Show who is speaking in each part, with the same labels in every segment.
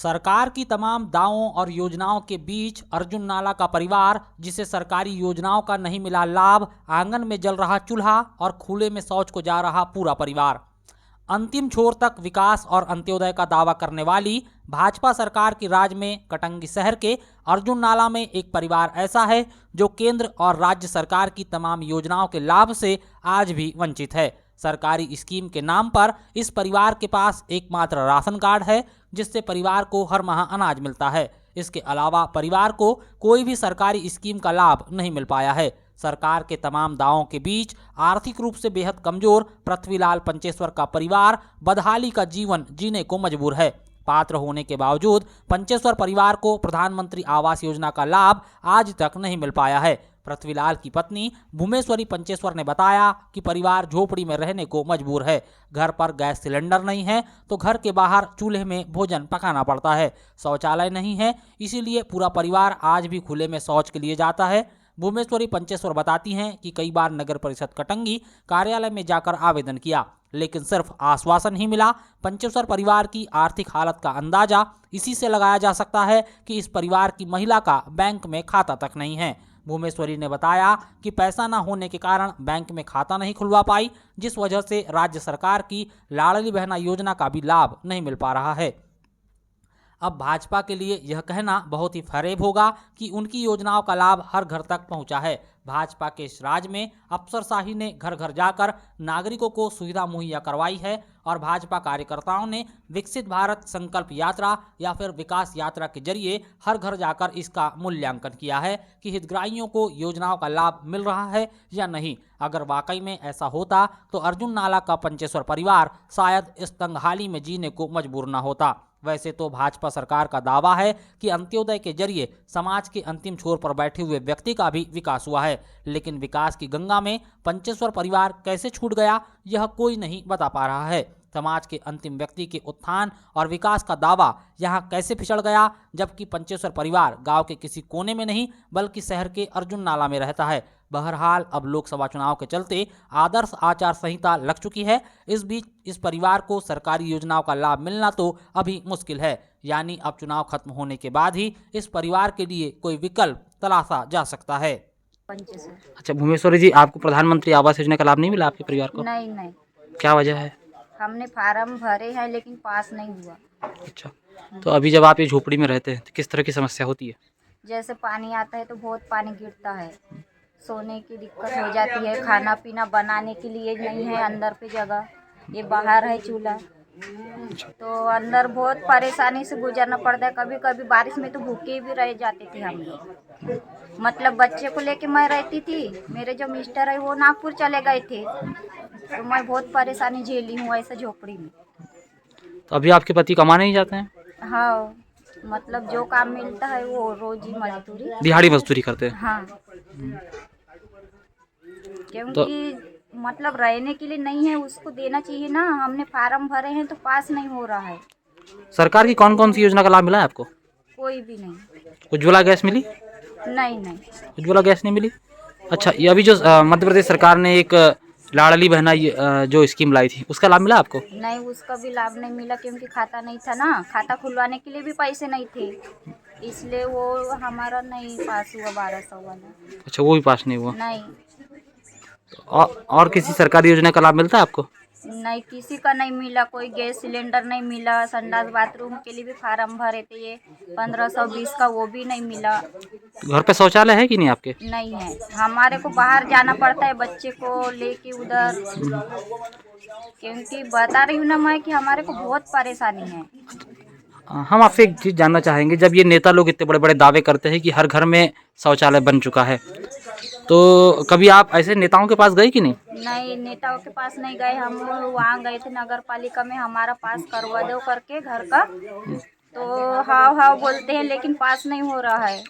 Speaker 1: सरकार की तमाम दावों और योजनाओं के बीच अर्जुन नाला का परिवार, जिसे सरकारी योजनाओं का नहीं मिला लाभ, आंगन में जल रहा चूल्हा और खुले में शौच को जा रहा पूरा परिवार। अंतिम छोर तक विकास और अंत्योदय का दावा करने वाली भाजपा सरकार की राज में कटंगी शहर के अर्जुन नाला में एक परिवार ऐसा है जो केंद्र और राज्य सरकार की तमाम योजनाओं के लाभ से आज भी वंचित है। सरकारी स्कीम के नाम पर इस परिवार के पास एकमात्र राशन कार्ड है, जिससे परिवार को हर माह अनाज मिलता है। इसके अलावा परिवार को कोई भी सरकारी स्कीम का लाभ नहीं मिल पाया है। सरकार के तमाम दावों के बीच आर्थिक रूप से बेहद कमजोर पृथ्वीलाल पंचेश्वर का परिवार बदहाली का जीवन जीने को मजबूर है। पात्र होने के बावजूद पंचेश्वर परिवार को प्रधानमंत्री आवास योजना का लाभ आज तक नहीं मिल पाया है। पृथ्वीलाल की पत्नी भूमेश्वरी पंचेश्वर ने बताया कि परिवार झोपड़ी में रहने को मजबूर है। घर पर गैस सिलेंडर नहीं है तो घर के बाहर चूल्हे में भोजन पकाना पड़ता है। शौचालय नहीं है, इसीलिए पूरा परिवार आज भी खुले में शौच के लिए जाता है। भूमेश्वरी पंचेश्वर बताती हैं कि कई बार नगर परिषद कटंगी कार्यालय में जाकर आवेदन किया, लेकिन सिर्फ आश्वासन ही मिला। पंचेश्वर परिवार की आर्थिक हालत का अंदाजा इसी से लगाया जा सकता है कि इस परिवार की महिला का बैंक में खाता तक नहीं है। भूमेश्वरी ने बताया कि पैसा न होने के कारण बैंक में खाता नहीं खुलवा पाई, जिस वजह से राज्य सरकार की लाडली बहना योजना का भी लाभ नहीं मिल पा रहा है। अब भाजपा के लिए यह कहना बहुत ही फरेब होगा कि उनकी योजनाओं का लाभ हर घर तक पहुंचा है। भाजपा के इस राज में अफसरशाही ने घर घर जाकर नागरिकों को सुविधा मुहैया करवाई है और भाजपा कार्यकर्ताओं ने विकसित भारत संकल्प यात्रा या फिर विकास यात्रा के जरिए हर घर जाकर इसका मूल्यांकन किया है कि हितग्राहियों को योजनाओं का लाभ मिल रहा है या नहीं। अगर वाकई में ऐसा होता तो अर्जुन नाला का पंचेश्वर परिवार शायद इस तंगहाली में जीने को मजबूर न होता। वैसे तो भाजपा सरकार का दावा है कि अंत्योदय के जरिए समाज के अंतिम छोर पर बैठे हुए व्यक्ति का भी विकास हुआ है, लेकिन विकास की गंगा में पंचेश्वर परिवार कैसे छूट गया, यह कोई नहीं बता पा रहा है। समाज के अंतिम व्यक्ति के उत्थान और विकास का दावा यहाँ कैसे फिसल गया, जबकि पंचेश्वर परिवार गांव के किसी कोने में नहीं बल्कि शहर के अर्जुन नाला में रहता है। बहरहाल अब लोकसभा चुनाव के चलते आदर्श आचार संहिता लग चुकी है। इस बीच इस परिवार को सरकारी योजनाओं का लाभ मिलना तो अभी मुश्किल है, यानी अब चुनाव खत्म होने के बाद ही इस परिवार के लिए कोई विकल्प तलाशा जा सकता है।
Speaker 2: अच्छा भुवनेश्वरी जी, आपको प्रधानमंत्री आवास योजना का लाभ नहीं मिला आपके परिवार को?
Speaker 3: नहीं,
Speaker 2: क्या वजह है?
Speaker 3: हमने फार्म भरे हैं लेकिन पास नहीं हुआ।
Speaker 2: अच्छा, तो अभी जब आप ये झोपड़ी में रहते हैं तो किस तरह की समस्या होती है?
Speaker 3: जैसे पानी आता है तो बहुत पानी गिरता है, सोने की दिक्कत हो जाती है, खाना पीना बनाने के लिए नहीं है अंदर पे जगह, ये बाहर है चूल्हा, तो अंदर बहुत परेशानी से गुजरना पड़ता है। कभी कभी बारिश में तो भूखे भी रह जाते थे हम लोग। मतलब बच्चे को लेके मैं रहती थी, मेरे जो मिस्टर है वो नागपुर चले गए थे, तो मैं बहुत परेशानी झेली हूँ ऐसे झोपड़ी में।
Speaker 2: तो अभी आपके पति कमाने नहीं जाते हैं?
Speaker 3: हाँ, मतलब जो काम मिलता है वो रोजी मजदूरी,
Speaker 2: दिहाड़ी मजदूरी करते हैं?
Speaker 3: हाँ, क्योंकि मतलब रहने के लिए नहीं है, उसको देना चाहिए ना। हमने फार्म भरे हैं तो पास नहीं हो रहा है।
Speaker 2: सरकार की कौन कौन सी योजना का लाभ मिला है आपको?
Speaker 3: कोई भी नहीं।
Speaker 2: उज्ज्वला गैस मिली?
Speaker 3: नहीं।
Speaker 2: उज्ज्वला गैस नहीं मिली। अच्छा, ये अभी जो मध्य प्रदेश सरकार ने एक लाडली बहना जो स्कीम लाई थी, उसका लाभ मिला आपको?
Speaker 3: नहीं, उसका भी लाभ नहीं मिला क्योंकि खाता नहीं था ना, खाता खुलवाने के लिए भी पैसे नहीं थे, इसलिए वो हमारा नहीं पास हुआ 1200 वाला।
Speaker 2: अच्छा, वो भी पास नहीं हुआ?
Speaker 3: नहीं।
Speaker 2: और किसी सरकारी योजना का लाभ मिलता है आपको?
Speaker 3: नहीं, किसी का नहीं मिला। कोई गैस सिलेंडर नहीं मिला, संडास बाथरूम के लिए भी फार्म भरे थे ये 1520 का, वो भी नहीं मिला।
Speaker 2: घर पे शौचालय है कि नहीं आपके?
Speaker 3: नहीं है, हमारे को बाहर जाना पड़ता है बच्चे को लेके उधर, क्योंकि बता रही हूँ ना मैं कि हमारे को बहुत परेशानी है।
Speaker 2: हम आपसे एक चीज़ जानना चाहेंगे, जब ये नेता लोग इतने बड़े बड़े दावे करते हैं कि हर घर में शौचालय बन चुका है, तो कभी आप ऐसे नेताओं के पास गए कि नहीं?
Speaker 3: नहीं, नेताओं के पास नहीं गए। हम वहाँ गए थे नगर पालिका में, हमारा पास करवा दो करके घर का, तो हाँ बोलते हैं लेकिन पास नहीं हो रहा है।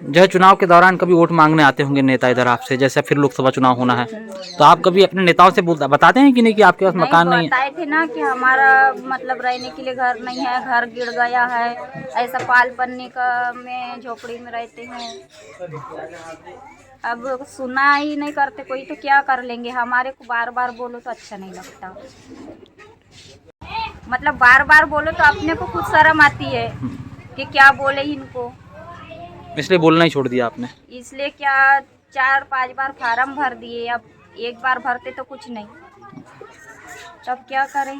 Speaker 2: जो चुनाव के दौरान कभी वोट मांगने आते होंगे नेता इधर आपसे, जैसे फिर लोकसभा चुनाव होना है, तो आप कभी अपने नेताओं से बताते हैं कि नहीं कि आपके पास मकान नहीं है?
Speaker 3: बताए थे ना कि हमारा मतलब रहने के लिए घर नहीं है, घर गिर गया है, ऐसा पाल पन्नी का में झोपड़ी में रहते हैं। अब सुना ही नहीं करते कोई, तो क्या कर लेंगे। हमारे को बार बार बोलो तो अच्छा नहीं लगता। मतलब बार बार बोलो तो अपने को खुद शर्म आती है कि क्या बोले इनको,
Speaker 2: इसलिए बोलना ही छोड़ दिया आपने?
Speaker 3: इसलिए क्या 4-5 बार फार्म भर दिए, अब एक बार भरते तो कुछ नहीं, तब क्या करें।